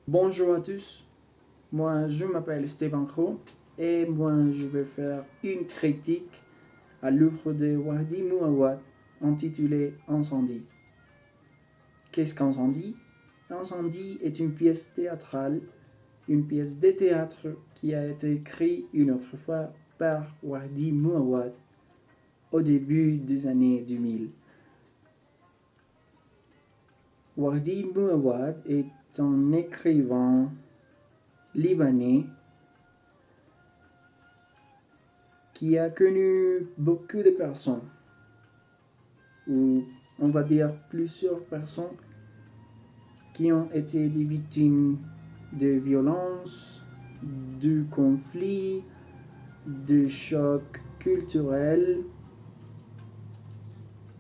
Bonjour à tous, moi je m'appelle Stéphane Crow et moi je vais faire une critique à l'œuvre de Wardi Mouawad intitulée Incendie. Qu'est-ce qu'Incendie? Incendie est une pièce théâtrale, une pièce de théâtre qui a été écrite une autre fois par Wardi Mouawad au début des années 2000. Wardi Mouawad est un écrivain libanais qui a connu beaucoup de personnes, ou on va dire plusieurs personnes qui ont été des victimes de violences, de conflits, de chocs culturels.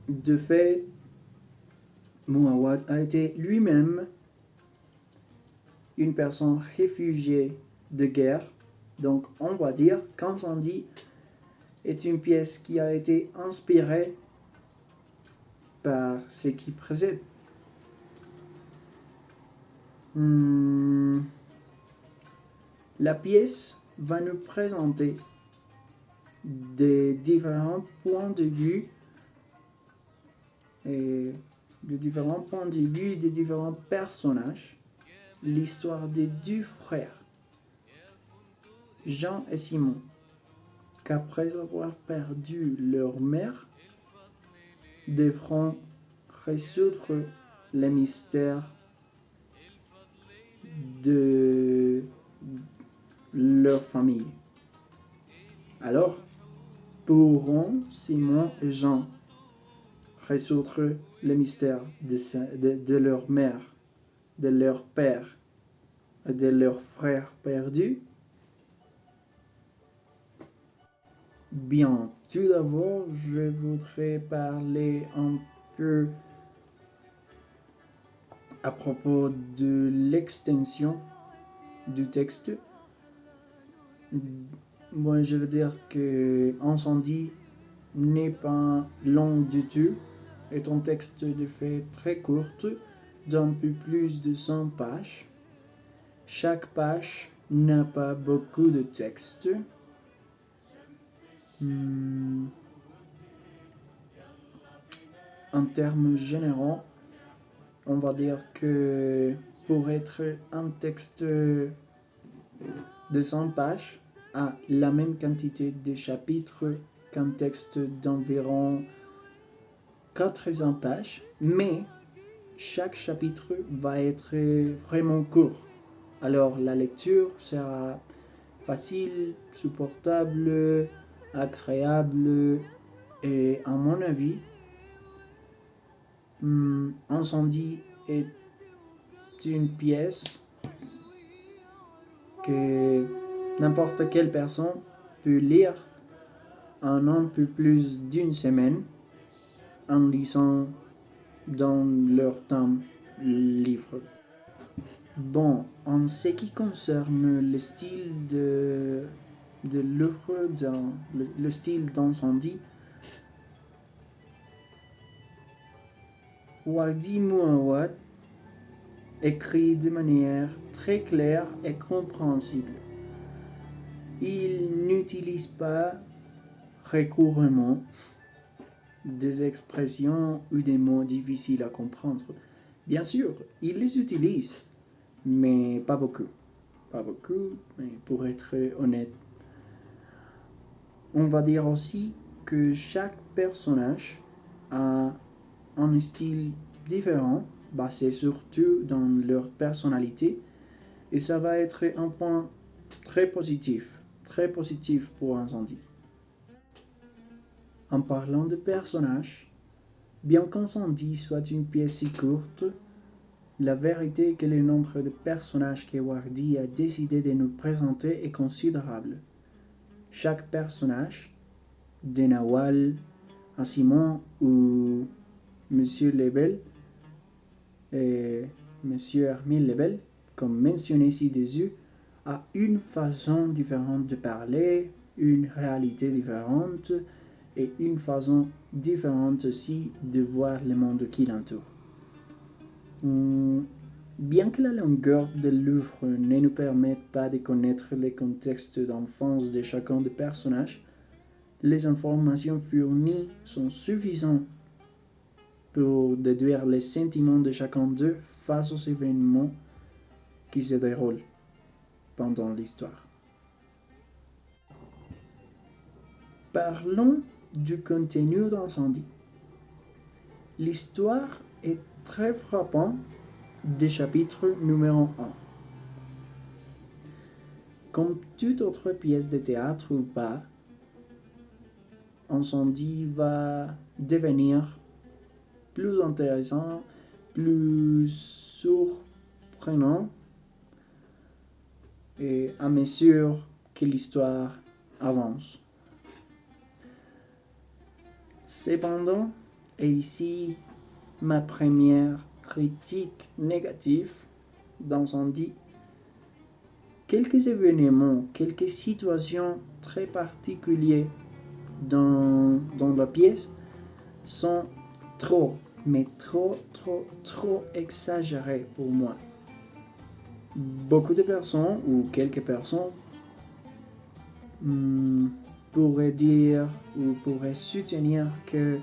De fait, Mouawad a été lui-même une personne réfugiée de guerre. Donc on va dire qu'Incendie est une pièce qui a été inspirée par ce qui précède. La pièce va nous présenter des différents points de vue et de différents points de vue des différents personnages. L'histoire des deux frères, Jean et Simon, qu'après avoir perdu leur mère, devront résoudre les mystères de leur famille. Alors, pourront Simon et Jean résoudre les mystères de leur mère, de leur père et de leur frère perdu? Bien, tout d'abord, je voudrais parler un peu à propos de l'extension du texte. Moi, je veux dire que Incendie n'est pas long du tout, est un texte de fait très court, d'un peu plus de 100 pages. Chaque page n'a pas beaucoup de texte. En termes généraux, on va dire que pour être un texte de 100 pages a la même quantité de chapitres qu'un texte d'environ 400 pages, mais chaque chapitre va être vraiment court. Alors la lecture sera facile, supportable, agréable et à mon avis, Incendie est une pièce que n'importe quelle personne peut lire en un peu plus d'une semaine en lisant dans leur temps libre. Bon, en ce qui concerne le style de l'œuvre, le style d'Incendie, Wardi Mouawad écrit de manière très claire et compréhensible. Il n'utilise pas récurremment des expressions ou des mots difficiles à comprendre. Bien sûr, il les utilise, mais pas beaucoup. Pas beaucoup, mais pour être honnête. On va dire aussi que chaque personnage a un style différent, basé surtout dans leur personnalité, et ça va être un point très positif pour Incendie. En parlant de personnages, bien qu'Incendie soit une pièce si courte, la vérité est que le nombre de personnages que Wardi a décidé de nous présenter est considérable. Chaque personnage, de Nawal à Simon ou Monsieur Lebel et Monsieur Hermine Lebel, comme mentionné ci-dessus, a une façon différente de parler, une réalité différente et une façon différente aussi de voir le monde qui l'entoure. Bien que la longueur de l'œuvre ne nous permette pas de connaître les contextes d'enfance de chacun des personnages, les informations fournies sont suffisantes pour déduire les sentiments de chacun d'eux face aux événements qui se déroulent pendant l'histoire. Parlons du contenu d'Incendie. L'histoire est très frappante du chapitre numéro 1. Comme toute autre pièce de théâtre ou pas, Incendie va devenir plus intéressant, plus surprenant et à mesure que l'histoire avance. Cependant, et ici ma première critique négative d'Incendie, quelques événements, quelques situations très particulières dans la pièce sont trop exagérés pour moi. Beaucoup de personnes, ou quelques personnes, pourraient dire ou pourraient soutenir que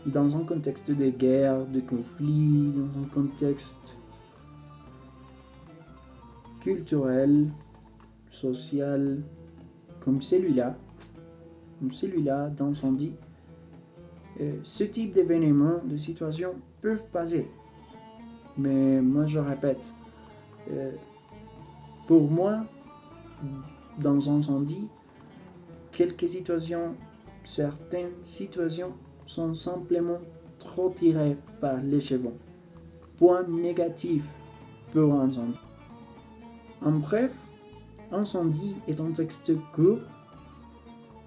dans un contexte de guerre, de conflit, dans un contexte culturel, social, comme celui-là d'Incendie, ce type d'événements, de situations peuvent passer. Mais moi je répète, pour moi, dans Incendie, certaines situations sont simplement trop tirées par les cheveux. Point négatif pour Incendie. En bref, Incendie est un texte court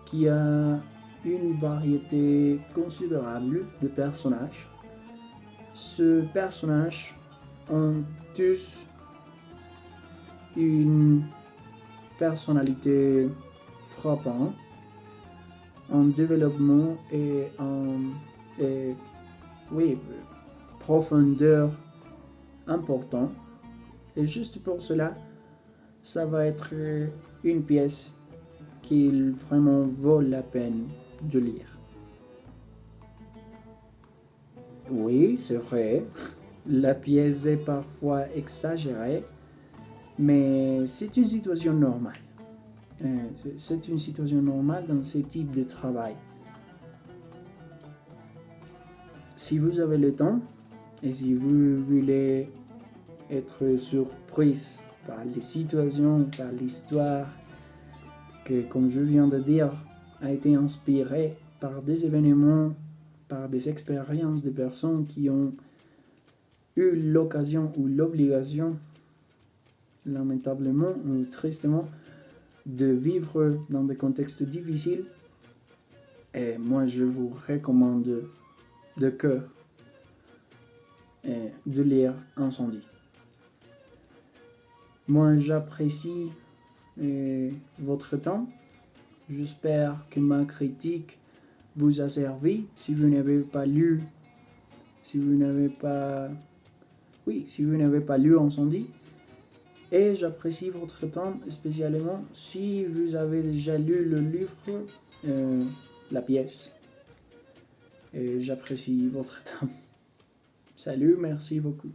qui a une variété considérable de personnages. Ces personnages ont tous une personnalité frappante, un développement et profondeur important. Et juste pour cela, ça va être une pièce qui vraiment vaut la peine de lire. Oui, c'est vrai, la pièce est parfois exagérée, mais c'est une situation normale. C'est une situation normale dans ce type de travail. Si vous avez le temps et si vous voulez être surprise par les situations, par l'histoire, que, comme je viens de dire, a été inspirée par des événements, par des expériences de personnes qui ont eu l'occasion ou l'obligation, lamentablement ou tristement, de vivre dans des contextes difficiles. Et moi, je vous recommande de cœur de lire Incendie. Moi, j'apprécie votre temps. J'espère que ma critique vous a servi. Si vous n'avez pas lu Incendie, et j'apprécie votre temps, spécialement si vous avez déjà lu le livre, la pièce. Et j'apprécie votre temps. Salut, merci beaucoup.